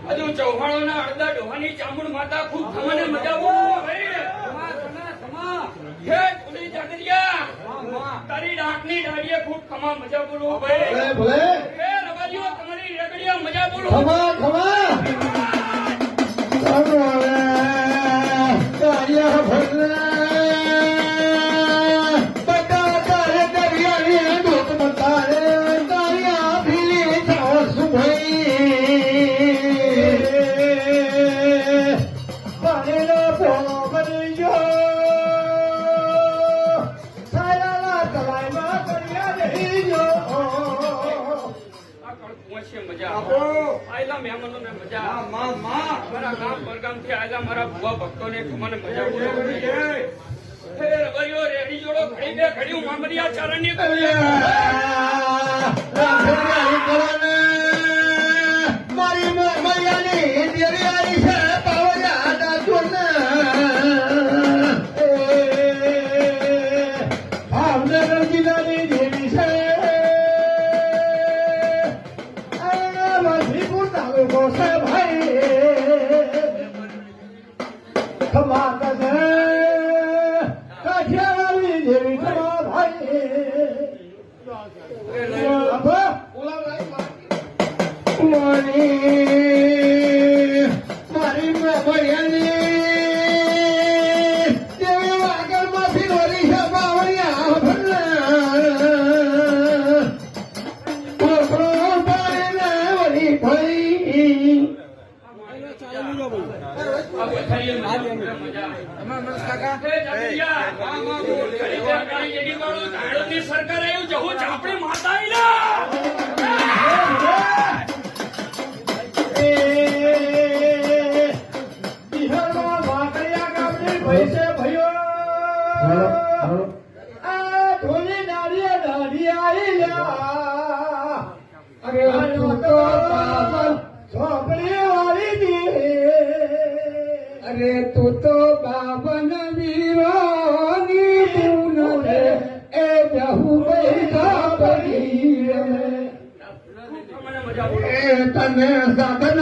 હજુ ચૌહાણો ના અડધા ડોહાની ચામુંડ માતા ખૂબ તમને મજા તારી ડાકની ડાળીએ ખૂબ ખમા મજા બોલો ભાઈ રબારીઓ તમારી રેગડીયા મજા બોલો મારા ભુવા ભક્તો ને મને મજા રેડી જોડો ઘડી બે ઘડી મામરિયા ચારણ ની મારી મરિયાની દેરિયાની છે પાવયા દાદુન ભાવનગર જિલ્લાની દેવી છે મધીપુર તાલુકો છે ભાઈ કાઠિયાવાડી દેવી ખમા ભાઈ મારી મરિયાની દેવી વાગર માંથી વળી છે બાવળિયા વળી ભાઈ સરકાર આવ્યું જવું ચાપડી માતા બિહારમાં વાકડિયા ગામની ભાઈ છે ભાઈઓ આ ઢોલી દાડીએ દાડી આવી લ્યા અરે તો છોકરી વાળી અરે તું તો બાબન વીરોની તું રે એ બહુ બેઠા પડી એ તને સાથે